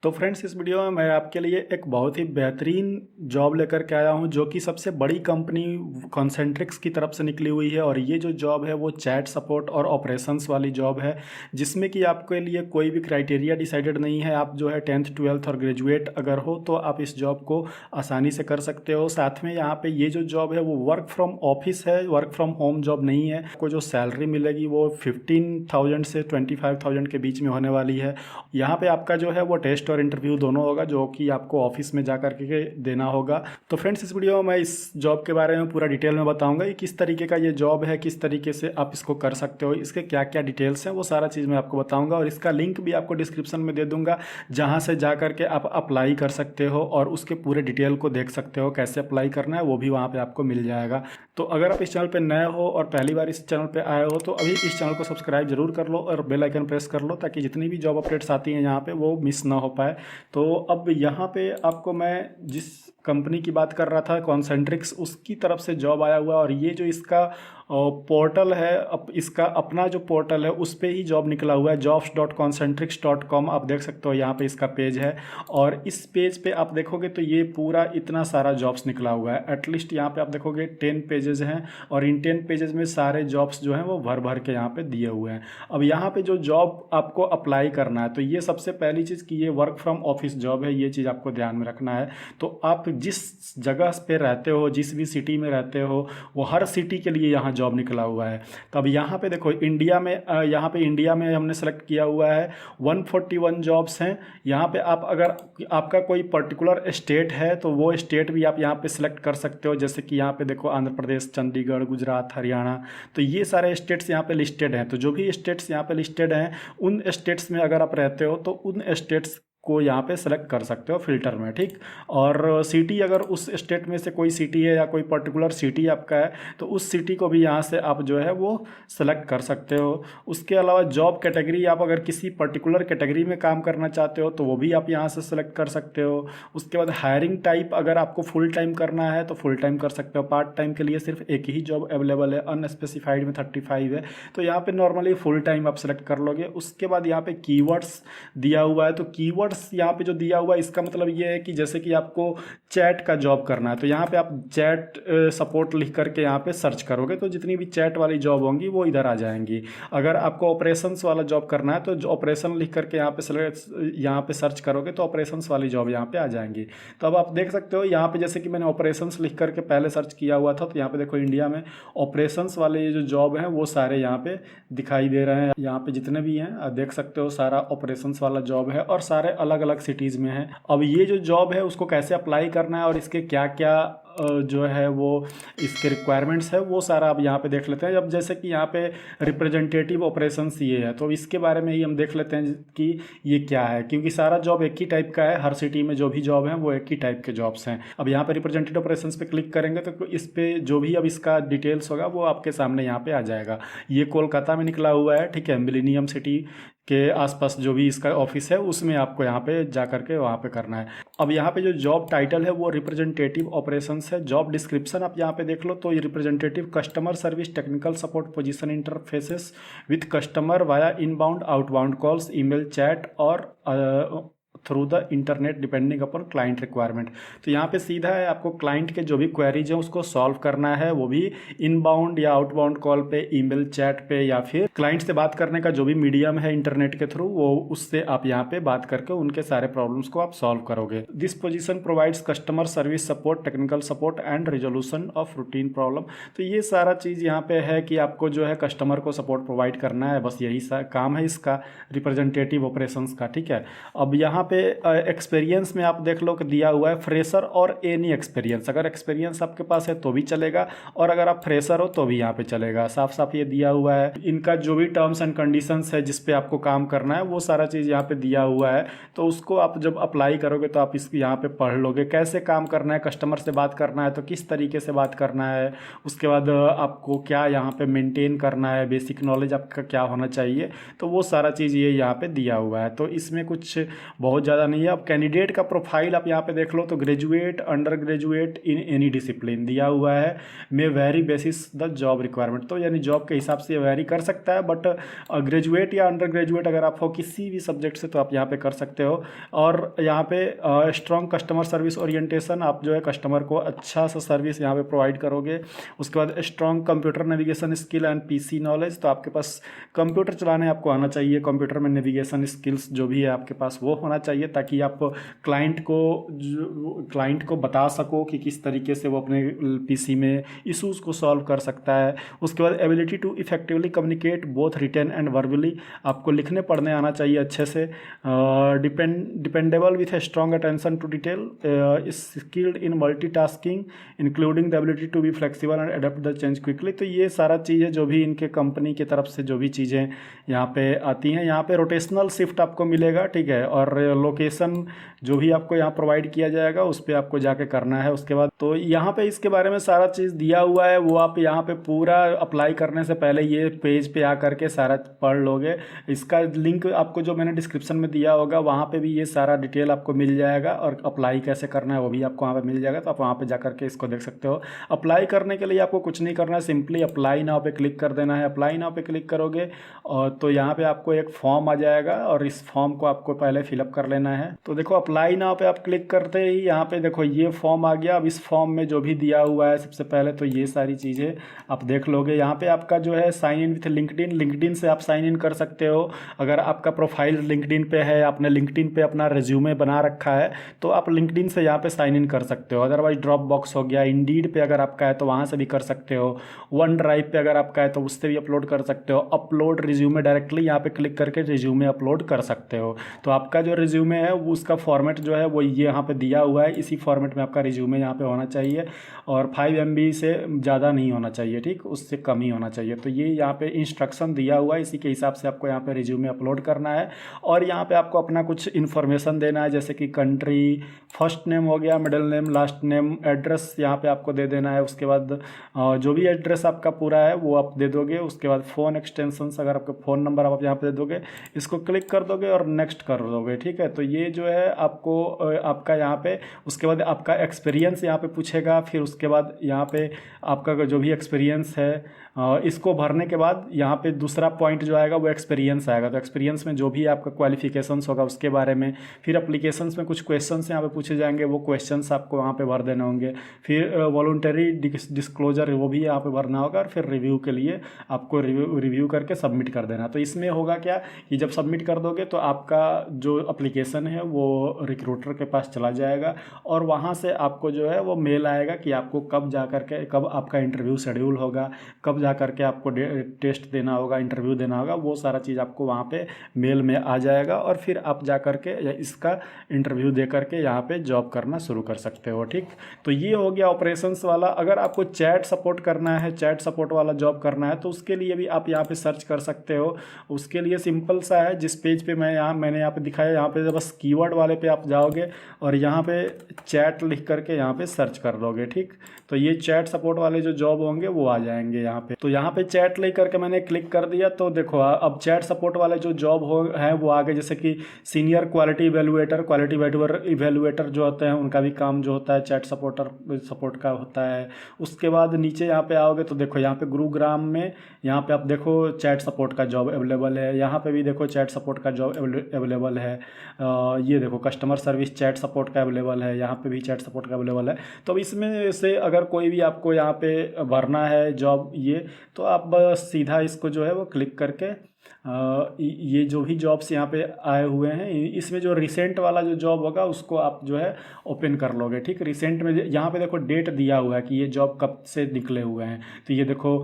तो फ्रेंड्स, इस वीडियो में मैं आपके लिए एक बहुत ही बेहतरीन जॉब लेकर के आया हूं, जो कि सबसे बड़ी कंपनी कॉन्सेंट्रिक्स की तरफ से निकली हुई है। और ये जो जॉब है वो चैट सपोर्ट और ऑपरेशंस वाली जॉब है, जिसमें कि आपके लिए कोई भी क्राइटेरिया डिसाइडेड नहीं है। आप जो है 10th 12th और ग्रेजुएट अगर हो तो आप इस जॉब को आसानी से कर सकते हो। साथ में यहाँ पे ये जो जॉब है वो वर्क फ्रॉम ऑफिस है, वर्क फ्रॉम होम जॉब नहीं है। आपको जो सैलरी मिलेगी वो 15,000 से 25,000 के बीच में होने वाली है। यहाँ पे आपका जो है वो टेस्ट और इंटरव्यू दोनों होगा, जो कि आपको ऑफिस में जा करके देना होगा। तो फ्रेंड्स, इस वीडियो में मैं इस जॉब के बारे में पूरा डिटेल में बताऊंगा कि किस तरीके का ये जॉब है, किस तरीके से आप इसको कर सकते हो, इसके क्या क्या डिटेल्स हैं, वो सारा चीज़ मैं आपको बताऊंगा। और इसका लिंक भी आपको डिस्क्रिप्शन में दे दूंगा, जहाँ से जा करके आप अप्लाई कर सकते हो और उसके पूरे डिटेल को देख सकते हो। कैसे अप्लाई करना है वो भी वहाँ पर आपको मिल जाएगा। तो अगर आप इस चैनल पर नए हो और पहली बार इस चैनल पर आए हो तो अभी इस चैनल को सब्सक्राइब जरूर कर लो और बेल आइकन प्रेस कर लो, ताकि जितनी भी जॉब अपडेट्स आती हैं यहाँ पे वो मिस ना हो पाए। तो अब यहाँ पे आपको मैं जिस कंपनी की बात कर रहा था कॉन्सेंट्रिक्स, उसकी तरफ से जॉब आया हुआ। और ये जो इसका पोर्टल है, इसका अपना जो पोर्टल है उस पर ही जॉब निकला हुआ है, jobs.concentrix.com। आप देख सकते हो यहाँ पे इसका पेज है, और इस पेज पे आप देखोगे तो ये पूरा इतना सारा जॉब्स निकला हुआ है। एटलीस्ट यहाँ पे आप देखोगे 10 पेजेस हैं, और इन 10 पेजेस में सारे जॉब्स जो हैं वो भर भर के यहाँ पे दिए हुए हैं। अब यहाँ पे जो जॉब आपको अप्लाई करना है, तो ये सबसे पहली चीज़ कि ये वर्क फ्रॉम ऑफिस जॉब है, ये चीज़ आपको ध्यान में रखना है। तो आप जिस जगह पे रहते हो, जिस भी सिटी में रहते हो, वो हर सिटी के लिए यहाँ जॉब निकला हुआ है। तो अब यहाँ पे देखो इंडिया में, यहाँ पे इंडिया में हमने सेलेक्ट किया हुआ है 141 जॉब्स हैं। यहाँ पे आप अगर आपका कोई पर्टिकुलर स्टेट है तो वो स्टेट भी आप यहाँ पे सिलेक्ट कर सकते हो। जैसे कि यहाँ पे देखो आंध्र प्रदेश, चंडीगढ़, गुजरात, हरियाणा, तो ये सारे स्टेट्स यहाँ पे लिस्टेड हैं। तो जो भी स्टेट्स यहाँ पे लिस्टेड हैं, उन स्टेट्स में अगर आप रहते हो तो उन स्टेट्स को यहाँ पे सेलेक्ट कर सकते हो फिल्टर में, ठीक। और सिटी, अगर उस स्टेट में से कोई सिटी है या कोई पर्टिकुलर सिटी आपका है तो उस सिटी को भी यहाँ से आप जो है वो सेलेक्ट कर सकते हो। उसके अलावा जॉब कैटेगरी, आप अगर किसी पर्टिकुलर कैटेगरी में काम करना चाहते हो तो वो भी आप यहाँ से सेलेक्ट कर सकते हो। उसके बाद हायरिंग टाइप, अगर आपको फुल टाइम करना है तो फुल टाइम कर सकते हो। पार्ट टाइम के लिए सिर्फ एक ही जॉब अवेलेबल है, अनस्पेसिफाइड में 35 है, तो यहाँ पे नॉर्मली फुल टाइम आप सेलेक्ट कर लोगे। उसके बाद यहाँ पे कीवर्ड्स दिया हुआ है। तो कीवर्ड्स यहाँ पे जो दिया हुआ है, इसका मतलब ये है कि जैसे कि आपको चैट का जॉब करना है तो यहाँ पे आप चैट सपोर्ट लिख करके यहाँ पे सर्च करोगे तो जितनी भी चैट वाली जॉब होंगी वो इधर आ जाएंगी। अगर आपको ऑपरेशंस वाला जॉब करना है तो जो ऑपरेशन लिख करके यहाँ पे सर्च करोगे तो ऑपरेशंस वाली जॉब यहाँ पे आ जाएंगी। तो अब आप देख सकते हो यहाँ पे, जैसे कि मैंने ऑपरेशंस लिख करके पहले सर्च किया हुआ था, तो यहाँ पे देखो इंडिया में ऑपरेशंस वाले ये जो जॉब हैं वो सारे यहाँ पे दिखाई दे रहे हैं। यहाँ पे जितने भी हैं आप देख सकते हो, सारा ऑपरेशंस वाला जॉब है और सारे अलग अलग सिटीज़ में है। अब ये जो जॉब है उसको कैसे अप्लाई करना है और इसके क्या क्या जो है वो इसके रिक्वायरमेंट्स है, वो सारा अब यहाँ पे देख लेते हैं। अब जैसे कि यहाँ पे रिप्रेजेंटेटिव ऑपरेशंस ये है, तो इसके बारे में ही हम देख लेते हैं कि ये क्या है, क्योंकि सारा जॉब एक ही टाइप का है। हर सिटी में जो भी जॉब है वो एक ही टाइप के जॉब्स हैं। अब यहाँ पे रिप्रेजेंटेटिव ऑपरेशंस पे क्लिक करेंगे तो इस पर जो भी अब इसका डिटेल्स होगा वो आपके सामने यहाँ पे आ जाएगा। ये कोलकाता में निकला हुआ है, ठीक है। मिलेनियम सिटी के आसपास जो भी इसका ऑफिस है उसमें आपको यहाँ पे जा करके वहाँ पे करना है। अब यहाँ पे जो जॉब टाइटल है वो रिप्रेजेंटेटिव ऑपरेशंस है। जॉब डिस्क्रिप्शन आप यहाँ पे देख लो तो ये representative customer service technical support position interfaces with customer via inbound outbound calls, email, chat और through the internet depending upon client requirement. तो यहाँ पे सीधा है, आपको क्लाइंट के जो भी क्वेरीज हैं उसको सॉल्व करना है, वो भी इनबाउंड या आउटबाउंड कॉल पे, ईमेल, चैट पे, या फिर क्लाइंट से बात करने का जो भी मीडियम है इंटरनेट के थ्रू, वो उससे आप यहाँ पे बात करके उनके सारे प्रॉब्लम्स को आप सॉल्व करोगे। This position provides customer service support, technical support and resolution of routine problem. तो ये सारा चीज़ यहाँ पे है कि आपको जो है कस्टमर को सपोर्ट प्रोवाइड करना है, बस यही काम है इसका रिप्रेजेंटेटिव ऑपरेशंस का, ठीक है। अब यहाँ पे एक्सपीरियंस में आप देख लो कि दिया हुआ है फ्रेशर और एनी एक्सपीरियंस। अगर एक्सपीरियंस आपके पास है तो भी चलेगा, और अगर आप फ्रेशर हो तो भी यहाँ पे चलेगा। साफ साफ ये दिया हुआ है। इनका जो भी टर्म्स एंड कंडीशंस है जिस पे आपको काम करना है वो सारा चीज़ यहाँ पे दिया हुआ है। तो उसको आप जब अप्लाई करोगे तो आप इसको यहाँ पे पढ़ लोगे, कैसे काम करना है, कस्टमर से बात करना है तो किस तरीके से बात करना है, उसके बाद आपको क्या यहाँ पे मेंटेन करना है, बेसिक नॉलेज आपका क्या होना चाहिए, तो वो सारा चीज़ ये यहाँ पे दिया हुआ है। तो इसमें कुछ बहुत बहुत ज़्यादा नहीं है। अब कैंडिडेट का प्रोफाइल आप यहाँ पे देख लो तो graduate, undergraduate in any discipline दिया हुआ है, may vary basis the job requirement. तो यानी जॉब के हिसाब से वेरी कर सकता है, बट ग्रेजुएट या अंडर ग्रेजुएट अगर आप हो किसी भी सब्जेक्ट से तो आप यहाँ पे कर सकते हो। और यहाँ पे स्ट्रॉन्ग कस्टमर सर्विस ओरिएंटेशन, आप जो है कस्टमर को अच्छा सा सर्विस यहाँ पे प्रोवाइड करोगे। उसके बाद strong computer navigation skill and PC knowledge, तो आपके पास कंप्यूटर चलाने आपको आना चाहिए, कंप्यूटर में नेविगेशन स्किल्स जो भी है आपके पास वो होना चाहिए, ताकि आप क्लाइंट को बता सको कि किस तरीके से वो अपने पीसी में इश्यूज़ को सॉल्व कर सकता है। उसके बाद ability to effectively communicate both written and verbally, आपको लिखने पढ़ने आना चाहिए अच्छे से। Dependable with a strong attention to detail, skilled in multitasking including the ability to be flexible and adept the change quickly. तो ये सारा चीज़ें जो भी इनके कंपनी की तरफ से जो भी चीज़ें यहाँ पे आती हैं, यहाँ पे रोटेशनल शिफ्ट आपको मिलेगा, ठीक है। और लोकेशन जो भी आपको यहाँ प्रोवाइड किया जाएगा उस पर आपको जाके करना है। उसके बाद तो यहाँ पे इसके बारे में सारा चीज़ दिया हुआ है, वो आप यहाँ पे पूरा अप्लाई करने से पहले ये पेज पे आ करके सारा पढ़ लोगे। इसका लिंक आपको जो मैंने डिस्क्रिप्शन में दिया होगा वहाँ पे भी ये सारा डिटेल आपको मिल जाएगा, और अप्लाई कैसे करना है वो भी आपको वहाँ पे मिल जाएगा, तो आप वहाँ पे जा करके इसको देख सकते हो। अप्लाई करने के लिए आपको कुछ नहीं करना है, सिंपली अप्लाई नाउ पे क्लिक कर देना है। अप्लाई नाउ पे क्लिक करोगे और तो यहाँ पे आपको एक फॉर्म आ जाएगा, और इस फॉर्म को आपको पहले फिलअप कर लेना है। तो देखो अप्लाई नाउ पे आप क्लिक करते ही यहाँ पे देखो ये फॉर्म आ गया। अब इस फॉर्म में जो भी दिया हुआ है सबसे पहले तो ये सारी चीज़ें आप देख लोगे। यहाँ पे आपका जो है sign in with LinkedIn, LinkedIn से आप साइन इन कर सकते हो। अगर आपका प्रोफाइल लिंक्डइन पे है, आपने लिंक्डइन पे अपना रिज्यूमे बना रखा है, तो आप लिंक्डइन से यहाँ पे साइन इन कर सकते हो। अदरवाइज ड्रॉप बॉक्स हो गया, इंडीड पे अगर आपका है तो वहाँ से भी कर सकते हो। वन ड्राइव पे अगर आपका है तो उससे भी अपलोड कर सकते हो। अपलोड रिज्यूमे डायरेक्टली यहाँ पे क्लिक करके रिज्यूमे अपलोड कर सकते हो। तो आपका जो रिज्यूमे है वो उसका फॉर्मेट जो है वो ये यहाँ पे दिया हुआ है, इसी फॉर्मेट में आपका रिज्यूमे यहाँ पे होना चाहिए, और 5 MB से ज़्यादा नहीं होना चाहिए, ठीक, उससे कम ही होना चाहिए। तो ये यहाँ पे इंस्ट्रक्शन दिया हुआ है, इसी के हिसाब से आपको यहाँ पे रिज्यूमे अपलोड करना है। और यहाँ पे आपको अपना कुछ इन्फॉर्मेशन देना है, जैसे कि कंट्री, फर्स्ट नेम हो गया, middle name, last name, address यहाँ पे आपको दे देना है। उसके बाद जो भी एड्रेस आपका पूरा है वो आप दे दोगे। उसके बाद फ़ोन एक्सटेंशंस, अगर आपका फ़ोन नंबर आप यहाँ पे दे दोगे, इसको क्लिक कर दोगे और नेक्स्ट कर दोगे, ठीक है। तो ये जो है आपको आपका यहाँ पे, उसके बाद आपका एक्सपीरियंस यहाँ पे पूछेगा। फिर उसके बाद यहाँ पे आपका जो भी एक्सपीरियंस है इसको भरने के बाद यहाँ पे दूसरा पॉइंट जो आएगा वो एक्सपीरियंस आएगा। तो एक्सपीरियंस में जो भी आपका क्वालिफिकेशंस होगा उसके बारे में। फिर एप्लीकेशंस में कुछ क्वेश्चंस यहाँ पे पूछे जाएंगे, वो क्वेश्चंस आपको वहाँ पे भर देने होंगे। फिर वॉलंटरी डिस्क्लोजर वो भी यहाँ पे भरना होगा, और फिर रिव्यू के लिए आपको रिव्यू करके सबमिट कर देना। तो इसमें होगा क्या कि जब सबमिट कर दोगे तो आपका जो एप्लीकेशन है वो रिक्रूटर के पास चला जाएगा, और वहाँ से आपको जो है वो मेल आएगा कि आपको कब जा करके, कब आपका इंटरव्यू शेड्यूल होगा, कब जा करके आपको टेस्ट देना होगा, इंटरव्यू देना होगा, वो सारा चीज़ आपको वहाँ पे मेल में आ जाएगा। और फिर आप जा करके इसका इंटरव्यू दे करके यहाँ पे जॉब करना शुरू कर सकते हो, ठीक। तो ये हो गया ऑपरेशंस वाला। अगर आपको चैट सपोर्ट करना है, चैट सपोर्ट वाला जॉब करना है, तो उसके लिए भी आप यहाँ पे सर्च कर सकते हो। उसके लिए सिंपल सा है, जिस पेज पे मैंने यहाँ पे दिखाया, यहाँ पे बस कीवर्ड वाले पे आप जाओगे और यहाँ पे चैट लिख करके यहाँ पे सर्च कर लोगे, ठीक। तो ये चैट सपोर्ट वाले जो जॉब होंगे वो आ जाएंगे यहाँ पे। तो यहाँ पे चैट ले करके मैंने क्लिक कर दिया, तो देखो अब चैट सपोर्ट वाले जो जॉब है वो आगे, जैसे कि सीनियर क्वालिटी इवेलुएटर जो होते हैं उनका भी काम जो होता है चैट सपोर्ट का होता है। उसके बाद नीचे यहाँ पे आओगे तो देखो यहाँ पे गुरुग्राम में यहाँ पे आप देखो चैट सपोर्ट का जॉब अवेलेबल है। यहाँ पे भी देखो चैट सपोर्ट का जॉब अवेलेबल है। ये देखो कस्टमर सर्विस चैट सपोर्ट का अवेलेबल है, यहाँ पे भी चैट सपोर्ट का अवेलेबल है। तो अब इसमें से अगर कोई भी आपको यहाँ पे भरना है जॉब ये, तो आप बस सीधा इसको जो है वो क्लिक करके ये जो भी जॉब्स यहाँ पे आए हुए हैं इसमें जो रिसेंट वाला जो जॉब होगा उसको आप जो है ओपन कर लोगे, ठीक। रिसेंट में यहाँ पे देखो डेट दिया हुआ है कि ये जॉब कब से निकले हुए हैं। तो ये देखो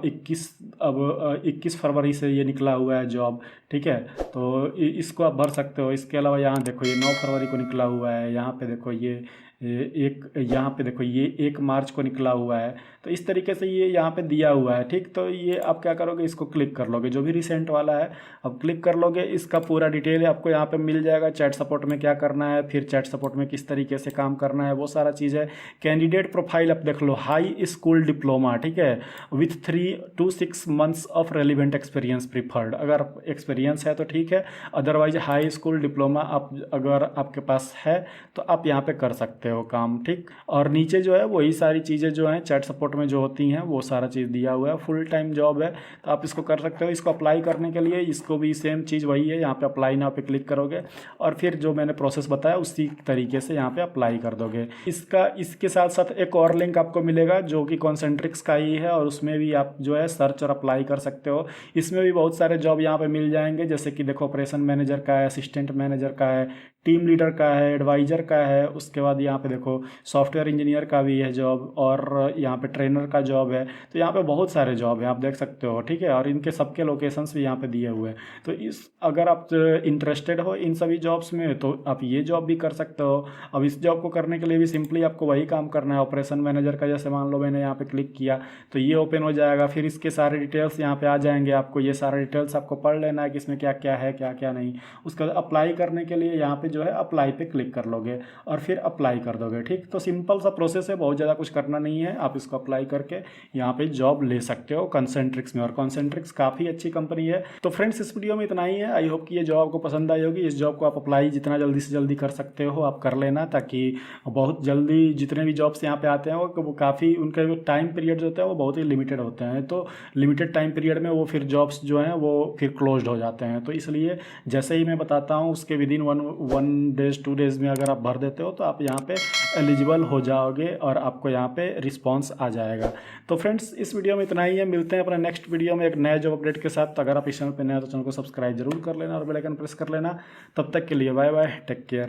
21 फरवरी से ये निकला हुआ है जॉब, ठीक है। तो इसको आप भर सकते हो। इसके अलावा यहाँ देखो ये 9 फरवरी को निकला हुआ है। यहाँ पे देखो ये एक यहाँ पे देखो ये 1 मार्च को निकला हुआ है। तो इस तरीके से ये यहाँ पे दिया हुआ है, ठीक। तो ये आप क्या करोगे, इसको क्लिक कर लोगे, जो भी रिसेंट वाला है अब क्लिक कर लोगे। इसका पूरा डिटेल आपको यहाँ पे मिल जाएगा, चैट सपोर्ट में क्या करना है, फिर चैट सपोर्ट में किस तरीके से काम करना है, वो सारा चीज़ है। कैंडिडेट प्रोफाइल आप देख लो, हाई स्कूल डिप्लोमा, ठीक है, with 3 to 6 months of relevant experience preferred. अगर एक्सपीरियंस है तो ठीक है, अदरवाइज हाई स्कूल डिप्लोमा आप अगर आपके पास है तो आप यहाँ पे कर सकते हो काम, ठीक। और नीचे जो है वही सारी चीज़ें जो हैं चैट सपोर्ट में जो होती हैं वो सारा चीज़ दिया हुआ है। फुल टाइम जॉब है तो आप इसको कर सकते हो। इसको अप्लाई करने के लिए इसको भी सेम चीज़ वही है, यहाँ पे अप्लाई नाउ पे क्लिक करोगे और फिर जो मैंने प्रोसेस बताया उसी तरीके से यहाँ पे अप्लाई कर दोगे। इसके साथ साथ एक और लिंक आपको मिलेगा जो कि कॉन्सेंट्रिक्स का ही है, और उसमें भी आप जो है सर्च और अप्लाई कर सकते हो। इसमें भी बहुत सारे जॉब यहाँ पे मिल जाएंगे, जैसे कि देखो ऑपरेशन मैनेजर का है, असिस्टेंट मैनेजर का है, टीम लीडर का है, एडवाइज़र का है। उसके बाद यहाँ पे देखो सॉफ्टवेयर इंजीनियर का भी है जॉब, और यहाँ पे ट्रेनर का जॉब है। तो यहाँ पे बहुत सारे जॉब है, आप देख सकते हो, ठीक है। और इनके सबके लोकेशंस भी यहाँ पे दिए हुए हैं। तो अगर आप इंटरेस्टेड हो इन सभी जॉब्स में तो आप ये जॉब भी कर सकते हो। अब इस जॉब को करने के लिए भी सिंपली आपको वही काम करना है। ऑपरेशन मैनेजर का जैसे मान लो मैंने यहाँ पे क्लिक किया तो ये ओपन हो जाएगा, फिर इसके सारे डिटेल्स यहाँ पे आ जाएंगे। आपको ये सारे डिटेल्स आपको पढ़ लेना है कि इसमें क्या क्या है क्या क्या नहीं। उसका अप्लाई करने के लिए यहाँ पे जो है अप्लाई पे क्लिक कर लोगे और फिर अप्लाई कर दोगे, ठीक। तो सिंपल सा प्रोसेस है, बहुत ज़्यादा कुछ करना नहीं है। आप इसको अप्लाई करके यहाँ पे जॉब ले सकते हो कॉन्सेंट्रिक्स में, और कॉन्सेंट्रिक्स काफ़ी अच्छी कंपनी है। तो फ्रेंड्स इस वीडियो में इतना ही है। आई होप कि ये जॉब आपको पसंद आई होगी। इस जॉब को आप अप्लाई जितना जल्दी से जल्दी कर सकते हो आप कर लेना, ताकि बहुत जल्दी जितने भी जॉब्स यहाँ पे आते हैं वो काफ़ी उनके जो टाइम पीरियड होते हैं वो बहुत ही लिमिटेड होते हैं। तो लिमिटेड टाइम पीरियड में वो फिर जॉब्स जो हैं वो फिर क्लोज्ड हो जाते हैं। तो इसलिए जैसे ही मैं बताता हूँ उसके विदिन वन डेज 2 डेज़ में अगर आप भर देते हो तो आप यहाँ पे एलिजिबल हो जाओगे और आपको यहाँ पे रिस्पांस आ जाएगा। तो फ्रेंड्स इस वीडियो में इतना ही है। मिलते हैं अपने नेक्स्ट वीडियो में एक नए जॉब अपडेट के साथ। अगर आप इस चैनल पर नए हैं तो चैनल को सब्सक्राइब जरूर कर लेना और बेल आइकन प्रेस कर लेना। तब तक के लिए बाय बाय, टेक केयर।